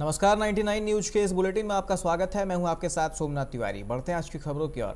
नमस्कार 99 न्यूज के इस बुलेटिन में आपका स्वागत है। मैं हूं आपके साथ सोमनाथ तिवारी। बढ़ते हैं आज की खबरों की ओर।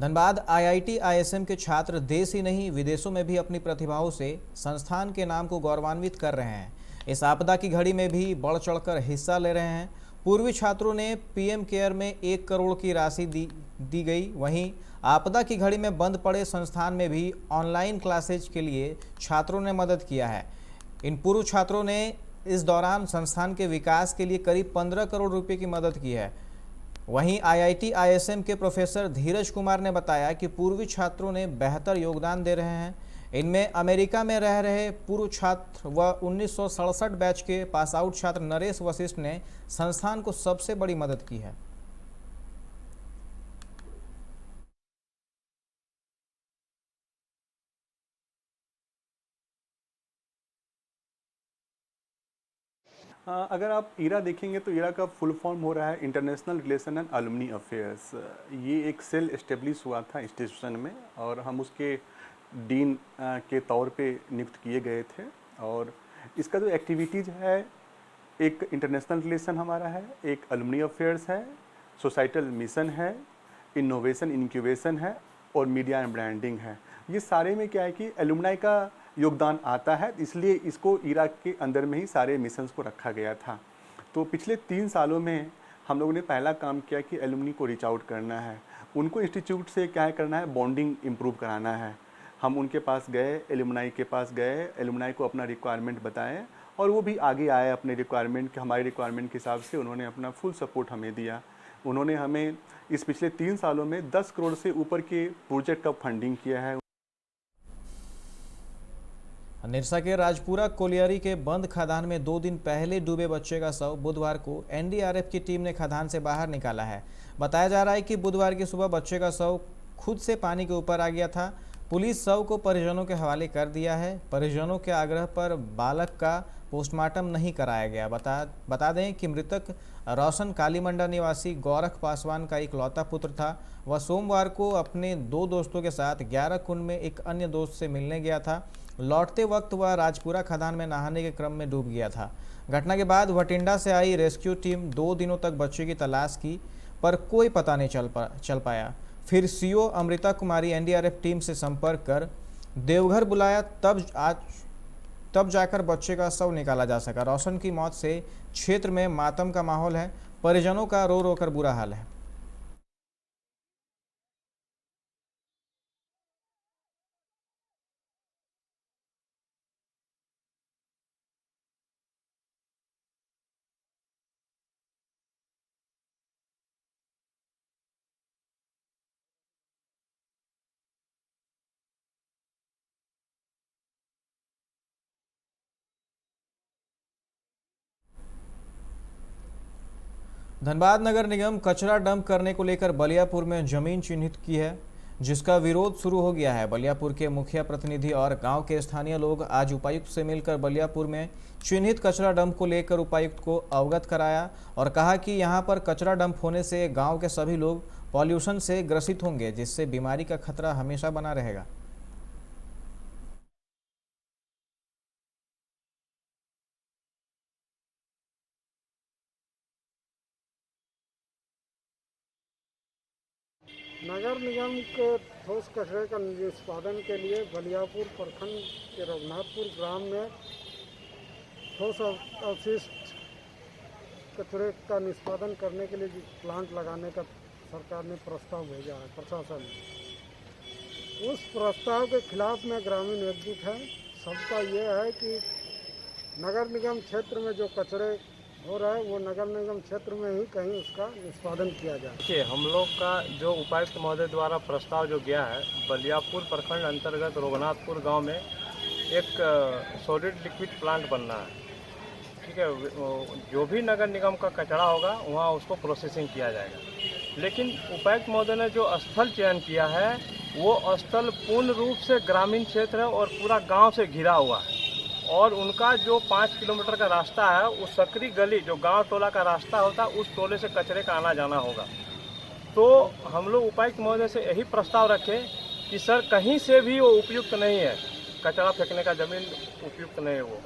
धनबाद आईआईटी आईएसएम के छात्र देश ही नहीं विदेशों में भी अपनी प्रतिभाओं से संस्थान के नाम को गौरवान्वित कर रहे हैं। इस आपदा की घड़ी में भी बढ़ चढ़कर हिस्सा ले रहे हैं। पूर्वी छात्रों ने पीएम केयर में 1 करोड़ की राशि दी गई। वहीं आपदा की घड़ी में बंद पड़े संस्थान में भी ऑनलाइन क्लासेज के लिए छात्रों ने मदद किया है। इन पूर्व छात्रों ने इस दौरान संस्थान के विकास के लिए करीब 15 करोड़ रुपए की मदद की है। वहीं आईआईटी आईएसएम के प्रोफेसर धीरज कुमार ने बताया कि पूर्वी छात्रों ने बेहतर योगदान दे रहे हैं। इनमें अमेरिका में रह रहे पूर्व छात्र व 1967 बैच के पास आउट छात्र नरेश वशिष्ठ ने संस्थान को सबसे बड़ी मदद की है। अगर आप ईरा देखेंगे तो ईरा का फुल फॉर्म हो रहा है इंटरनेशनल रिलेशन एंड अलुमनी अफेयर्स। ये एक सेल एस्टेब्लिश हुआ था इंस्टीट्यूशन में और हम उसके डीन के तौर पे नियुक्त किए गए थे। और इसका जो एक्टिविटीज़ है, एक इंटरनेशनल रिलेशन हमारा है, एक अलुमनी अफेयर्स है, सोसाइटल मिशन है, इनोवेशन इंक्यूबेशन है और मीडिया एंड ब्रांडिंग है। ये सारे में क्या है कि एलुमनाई का योगदान आता है, इसलिए इसको ईरा के अंदर में ही सारे मिशंस को रखा गया था। तो पिछले 3 सालों में हम लोगों ने पहला काम किया कि एलुमनी को रीच आउट करना है, उनको इंस्टीट्यूट से क्या करना है, बॉन्डिंग इम्प्रूव कराना है। हम उनके पास गए, एलुमनाई के पास गए, एलुमनाई को अपना रिक्वायरमेंट बताएं और वो भी आगे आए अपने रिक्वायरमेंट के, हमारे रिक्वायरमेंट के हिसाब से उन्होंने अपना फुल सपोर्ट हमें दिया। उन्होंने हमें इस पिछले 3 सालों में 10 करोड़ से ऊपर के प्रोजेक्ट का फंडिंग किया है। निरसा के राजपुरा कोलियरी के बंद खदान में 2 दिन पहले डूबे बच्चे का शव बुधवार को एनडीआरएफ की टीम ने खदान से बाहर निकाला है। बताया जा रहा है कि बुधवार की सुबह बच्चे का शव खुद से पानी के ऊपर आ गया था। पुलिस शव को परिजनों के हवाले कर दिया है। परिजनों के आग्रह पर बालक का पोस्टमार्टम नहीं कराया गया। बता दें कि मृतक रोशन कालीमंडा निवासी गौरख पासवान का इकलौता पुत्र था। वह सोमवार को अपने 2 दोस्तों के साथ 11 कुंड में एक अन्य दोस्त से मिलने गया था। लौटते वक्त वह राजपुरा खदान में नहाने के क्रम में डूब गया था। घटना के बाद भटिंडा से आई रेस्क्यू टीम 2 दिनों तक बच्चे की तलाश की, पर कोई पता नहीं चल पाया। फिर सीओ अमृता कुमारी एनडीआरएफ टीम से संपर्क कर देवघर बुलाया, तब जाकर बच्चे का शव निकाला जा सका। रोशन की मौत से क्षेत्र में मातम का माहौल है। परिजनों का रो रो कर बुरा हाल है। धनबाद नगर निगम कचरा डंप करने को लेकर बलियापुर में जमीन चिन्हित की है, जिसका विरोध शुरू हो गया है। बलियापुर के मुखिया प्रतिनिधि और गांव के स्थानीय लोग आज उपायुक्त से मिलकर बलियापुर में चिन्हित कचरा डंप को लेकर उपायुक्त को अवगत कराया और कहा कि यहां पर कचरा डंप होने से गांव के सभी लोग पॉल्यूशन से ग्रसित होंगे, जिससे बीमारी का खतरा हमेशा बना रहेगा। नगर निगम के ठोस कचरे का निष्पादन के लिए बलियापुर प्रखंड के रघुनाथपुर ग्राम में ठोस अवशिष्ट कचरे का निष्पादन करने के लिए प्लांट लगाने का सरकार ने प्रस्ताव भेजा है प्रशासन ने। उस प्रस्ताव के खिलाफ में ग्रामीण एकजुट है। सबका ये है कि नगर निगम क्षेत्र में जो कचरे हो रहा है वो नगर निगम क्षेत्र में ही कहीं उसका निष्पादन किया जाए। देखिए, हम लोग का जो उपायुक्त महोदय द्वारा प्रस्ताव जो गया है, बलियापुर प्रखंड अंतर्गत रघुनाथपुर गांव में एक सॉलिड लिक्विड प्लांट बनना है। ठीक है, जो भी नगर निगम का कचरा होगा वहाँ उसको प्रोसेसिंग किया जाएगा। लेकिन उपायुक्त महोदय ने जो स्थल चयन किया है वो स्थल पूर्ण रूप से ग्रामीण क्षेत्र है और पूरा गाँव से घिरा हुआ है। और उनका जो 5 किलोमीटर का रास्ता है, उस सकरी गली जो गांव टोला का रास्ता होता है, उस टोले से कचरे का आना जाना होगा। तो हम लोग उपायुक्त महोदय से यही प्रस्ताव रखें कि सर कहीं से भी वो उपयुक्त नहीं है, कचरा फेंकने का जमीन उपयुक्त नहीं है वो।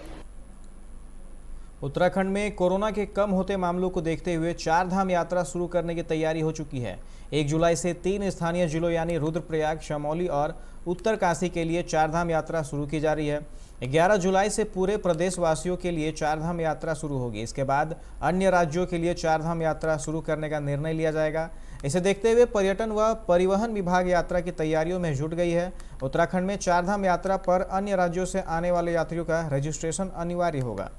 उत्तराखंड में कोरोना के कम होते मामलों को देखते हुए चार धाम यात्रा शुरू करने की तैयारी हो चुकी है। 1 जुलाई से 3 स्थानीय जिलों यानी रुद्रप्रयाग, चमोली और उत्तरकाशी के लिए चार धाम यात्रा शुरू की जा रही है। 11 जुलाई से पूरे प्रदेशवासियों के लिए चार धाम यात्रा शुरू होगी। इसके बाद अन्य राज्यों के लिए चार धाम यात्रा शुरू करने का निर्णय लिया जाएगा। इसे देखते हुए पर्यटन व परिवहन विभाग यात्रा की तैयारियों में जुट गई है। उत्तराखंड में चार धाम यात्रा पर अन्य राज्यों से आने वाले यात्रियों का रजिस्ट्रेशन अनिवार्य होगा।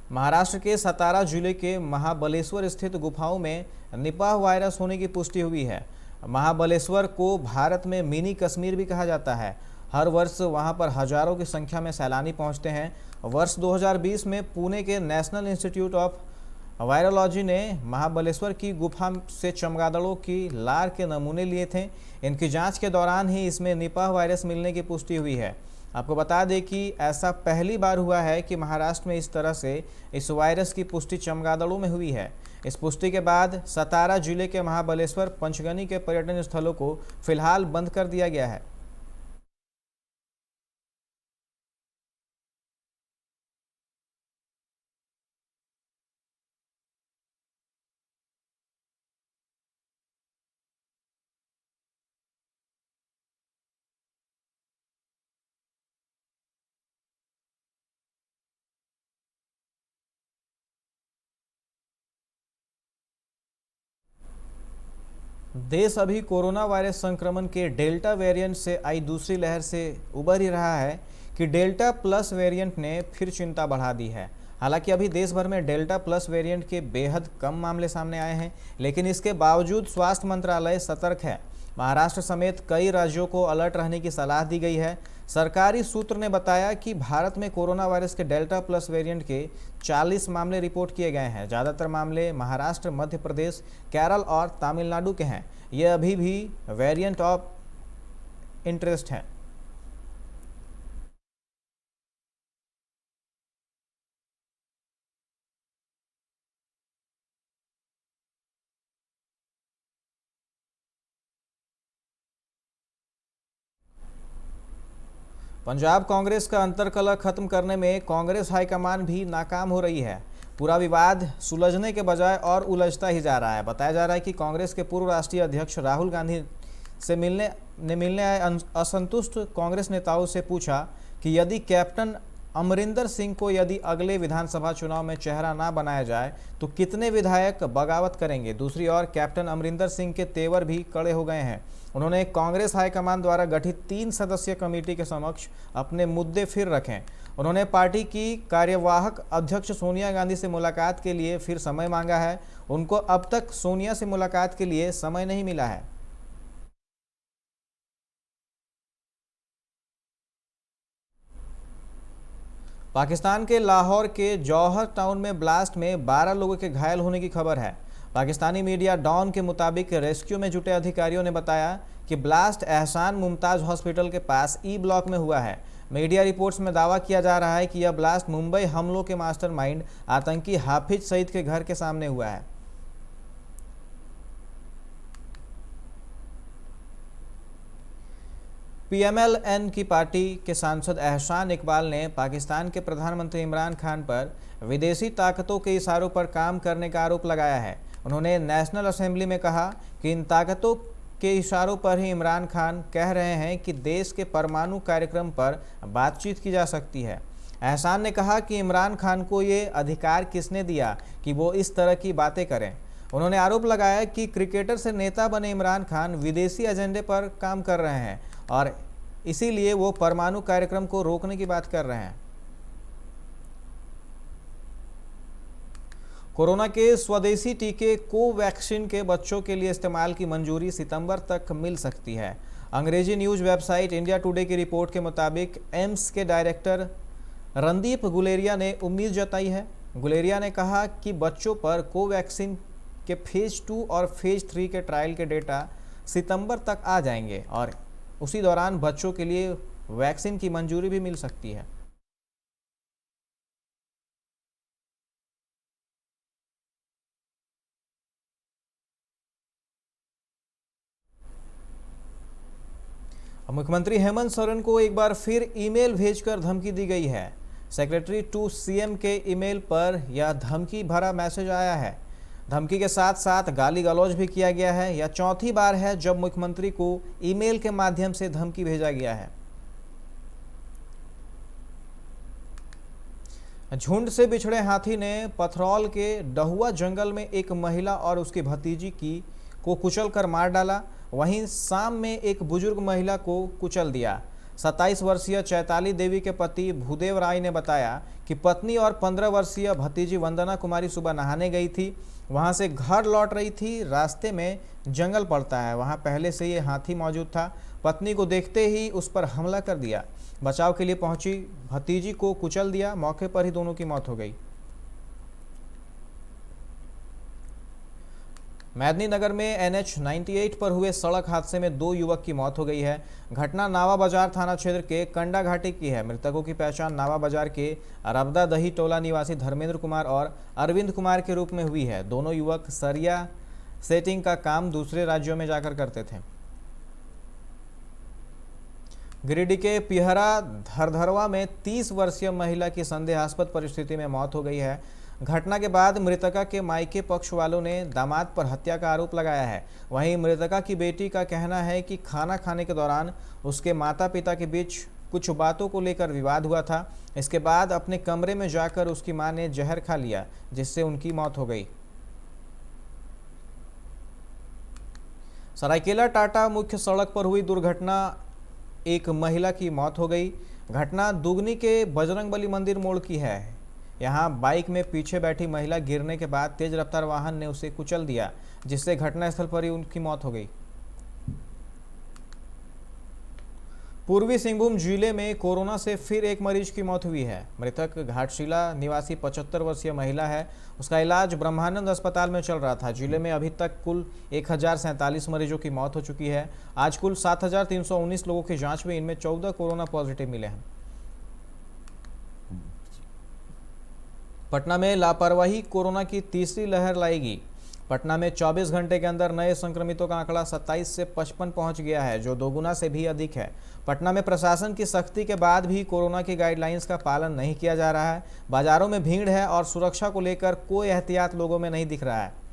महाराष्ट्र के सतारा जिले के महाबलेश्वर स्थित गुफाओं में निपाह वायरस होने की पुष्टि हुई है। महाबलेश्वर को भारत में मिनी कश्मीर भी कहा जाता है। हर वर्ष वहां पर हजारों की संख्या में सैलानी पहुंचते हैं। वर्ष 2020 में पुणे के नेशनल इंस्टीट्यूट ऑफ वायरोलॉजी ने महाबलेश्वर की गुफा से चमगादड़ों की लार के नमूने लिए थे। इनकी जांच के दौरान ही इसमें निपाह वायरस मिलने की पुष्टि हुई है। आपको बता दें कि ऐसा पहली बार हुआ है कि महाराष्ट्र में इस तरह से इस वायरस की पुष्टि चमगादड़ों में हुई है। इस पुष्टि के बाद सतारा जिले के महाबलेश्वर, पंचगनी के पर्यटन स्थलों को फिलहाल बंद कर दिया गया है। देश अभी कोरोना वायरस संक्रमण के डेल्टा वेरिएंट से आई दूसरी लहर से उबर ही रहा है कि डेल्टा प्लस वेरिएंट ने फिर चिंता बढ़ा दी है। हालांकि अभी देश भर में डेल्टा प्लस वेरिएंट के बेहद कम मामले सामने आए हैं, लेकिन इसके बावजूद स्वास्थ्य मंत्रालय सतर्क है। महाराष्ट्र समेत कई राज्यों को अलर्ट रहने की सलाह दी गई है। सरकारी सूत्र ने बताया कि भारत में कोरोना वायरस के डेल्टा प्लस वेरिएंट के 40 मामले रिपोर्ट किए गए हैं। ज़्यादातर मामले महाराष्ट्र, मध्य प्रदेश, केरल और तमिलनाडु के हैं। ये अभी भी वेरिएंट ऑफ इंटरेस्ट हैं। पंजाब कांग्रेस का अंतर्कलह खत्म करने में कांग्रेस हाईकमान भी नाकाम हो रही है। पूरा विवाद सुलझने के बजाय और उलझता ही जा रहा है। बताया जा रहा है कि कांग्रेस के पूर्व राष्ट्रीय अध्यक्ष राहुल गांधी से मिलने आए असंतुष्ट कांग्रेस नेताओं से पूछा कि यदि कैप्टन अमरिंदर सिंह को यदि अगले विधानसभा चुनाव में चेहरा ना बनाया जाए तो कितने विधायक बगावत करेंगे। दूसरी ओर कैप्टन अमरिंदर सिंह के तेवर भी कड़े हो गए हैं। उन्होंने कांग्रेस हाईकमान द्वारा गठित 3 सदस्यीय कमेटी के समक्ष अपने मुद्दे फिर रखें। उन्होंने पार्टी की कार्यवाहक अध्यक्ष सोनिया गांधी से मुलाकात के लिए फिर समय मांगा है। उनको अब तक सोनिया से मुलाकात के लिए समय नहीं मिला है। पाकिस्तान के लाहौर के जौहर टाउन में ब्लास्ट में 12 लोगों के घायल होने की खबर है। पाकिस्तानी मीडिया डॉन के मुताबिक रेस्क्यू में जुटे अधिकारियों ने बताया कि ब्लास्ट एहसान मुमताज हॉस्पिटल के पास ई ब्लॉक में हुआ है। मीडिया रिपोर्ट्स में दावा किया जा रहा है कि यह ब्लास्ट मुंबई हमलों के मास्टरमाइंड आतंकी हाफिज सईद के घर के सामने हुआ है। पीएमएल-एन की पार्टी के सांसद एहसान इकबाल ने पाकिस्तान के प्रधानमंत्री इमरान खान पर विदेशी ताकतों के इशारों पर काम करने का आरोप लगाया है। उन्होंने नेशनल असेंबली में कहा कि इन ताकतों के इशारों पर ही इमरान खान कह रहे हैं कि देश के परमाणु कार्यक्रम पर बातचीत की जा सकती है। एहसान ने कहा कि इमरान खान को ये अधिकार किसने दिया कि वो इस तरह की बातें करें। उन्होंने आरोप लगाया कि क्रिकेटर से नेता बने इमरान खान विदेशी एजेंडे पर काम कर रहे हैं और इसीलिए वो परमाणु कार्यक्रम को रोकने की बात कर रहे हैं। कोरोना के स्वदेशी टीके कोवैक्सीन के बच्चों के लिए इस्तेमाल की मंजूरी सितंबर तक मिल सकती है। अंग्रेजी न्यूज़ वेबसाइट इंडिया टुडे की रिपोर्ट के मुताबिक एम्स के डायरेक्टर रणदीप गुलेरिया ने उम्मीद जताई है। गुलेरिया ने कहा कि बच्चों पर कोवैक्सीन के फेज़ 2 और फेज़ 3 के ट्रायल के डेटा सितंबर तक आ जाएंगे और उसी दौरान बच्चों के लिए वैक्सीन की मंजूरी भी मिल सकती है। मुख्यमंत्री हेमंत सोरेन को एक बार फिर ईमेल भेजकर धमकी दी गई है। सेक्रेटरी टू सीएम के ईमेल पर यह धमकी भरा मैसेज आया है। धमकी के साथ साथ गाली गलौज भी किया गया है। यह चौथी बार है जब मुख्यमंत्री को ईमेल के माध्यम से धमकी भेजा गया है। झुंड से बिछड़े हाथी ने पथरौल के डहुआ जंगल में एक महिला और उसकी भतीजी को कुचलकर मार डाला। वहीं शाम में एक बुजुर्ग महिला को कुचल दिया। 27 वर्षीय चैताली देवी के पति भूदेव राय ने बताया कि पत्नी और 15 वर्षीय भतीजी वंदना कुमारी सुबह नहाने गई थी। वहां से घर लौट रही थी। रास्ते में जंगल पड़ता है, वहां पहले से ये हाथी मौजूद था। पत्नी को देखते ही उस पर हमला कर दिया। बचाव के लिए पहुंची भतीजी को कुचल दिया। मौके पर ही दोनों की मौत हो गई। मेदिनीनगर में NH 98 पर हुए सड़क हादसे में 2 युवक की मौत हो गई है। घटना नावा बाजार थाना क्षेत्र के कंडा घाटी की है। मृतकों की पहचान नावा बाजार के रबदा दही टोला निवासी धर्मेंद्र कुमार और अरविंद कुमार के रूप में हुई है। दोनों युवक सरिया सेटिंग का काम दूसरे राज्यों में जाकर करते थे। गिरिडीह के पिहरा धरधरवा में 30 वर्षीय महिला की संदेहास्पद परिस्थिति में मौत हो गई है। घटना के बाद मृतका के मायके पक्ष वालों ने दामाद पर हत्या का आरोप लगाया है। वहीं मृतका की बेटी का कहना है कि खाना खाने के दौरान उसके माता पिता के बीच कुछ बातों को लेकर विवाद हुआ था। इसके बाद अपने कमरे में जाकर उसकी मां ने जहर खा लिया, जिससे उनकी मौत हो गई। सरायकेला टाटा मुख्य सड़क पर हुई दुर्घटना, एक महिला की मौत हो गई। घटना दुगनी के बजरंगबली मंदिर मोड़ की है। यहां बाइक में पीछे बैठी महिला गिरने के बाद तेज रफ्तार वाहन ने उसे कुचल दिया, जिससे घटनास्थल पर ही उनकी मौत हो गई। पूर्वी सिंहभूम जिले में कोरोना से फिर एक मरीज की मौत हुई है। मृतक घाटशिला निवासी 75 वर्षीय महिला है। उसका इलाज ब्रह्मानंद अस्पताल में चल रहा था। जिले में अभी तक कुल 1047 मरीजों की मौत हो चुकी है। आज कुल 7319 लोगों की जांच में इनमें 14 कोरोना पॉजिटिव मिले हैं। पटना में लापरवाही कोरोना की तीसरी लहर लाएगी। पटना में 24 घंटे के अंदर नए संक्रमितों का आंकड़ा 27 से 55 पहुंच गया है, जो दोगुना से भी अधिक है। पटना में प्रशासन की सख्ती के बाद भी कोरोना की गाइडलाइंस का पालन नहीं किया जा रहा है। बाजारों में भीड़ है और सुरक्षा को लेकर कोई एहतियात लोगों में नहीं दिख रहा है।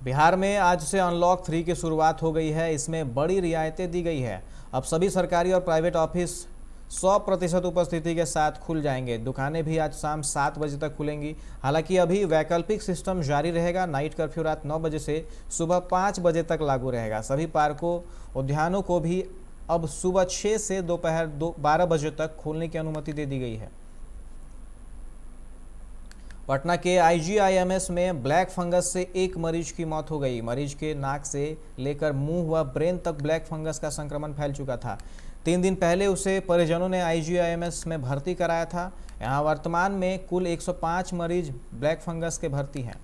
बिहार में आज से अनलॉक 3 की शुरुआत हो गई है। इसमें बड़ी रियायतें दी गई है। अब सभी सरकारी और प्राइवेट ऑफिस 100% उपस्थिति के साथ खुल जाएंगे। दुकानें भी आज शाम 7 बजे तक खुलेंगी। हालांकि अभी वैकल्पिक सिस्टम जारी रहेगा। नाइट कर्फ्यू रात 9 बजे से सुबह 5 बजे तक लागू रहेगा। सभी पार्कों, उद्यानों को भी अब सुबह 6 से दोपहर 12 बजे तक खोलने की अनुमति दे दी गई है। पटना के IGIMS में ब्लैक फंगस से एक मरीज की मौत हो गई। मरीज के नाक से लेकर मुंह व ब्रेन तक ब्लैक फंगस का संक्रमण फैल चुका था। 3 दिन पहले उसे परिजनों ने IGIMS में भर्ती कराया था। यहां वर्तमान में कुल 105 मरीज ब्लैक फंगस के भर्ती हैं।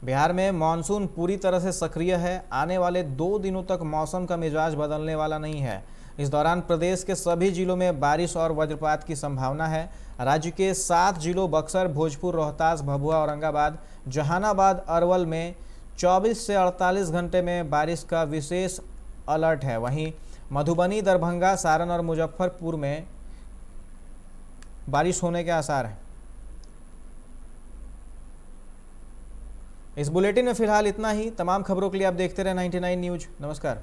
बिहार में मानसून पूरी तरह से सक्रिय है। आने वाले 2 दिनों तक मौसम का मिजाज बदलने वाला नहीं है। इस दौरान प्रदेश के सभी जिलों में बारिश और वज्रपात की संभावना है। राज्य के 7 जिलों बक्सर, भोजपुर, रोहतास, भभुआ, औरंगाबाद, जहानाबाद, अरवल में 24 से 48 घंटे में बारिश का विशेष अलर्ट है। वहीं मधुबनी, दरभंगा, सारण और मुजफ्फरपुर में बारिश होने के आसार हैं। इस बुलेटिन में फिलहाल इतना ही। तमाम खबरों के लिए आप देखते रहे 99 न्यूज। नमस्कार।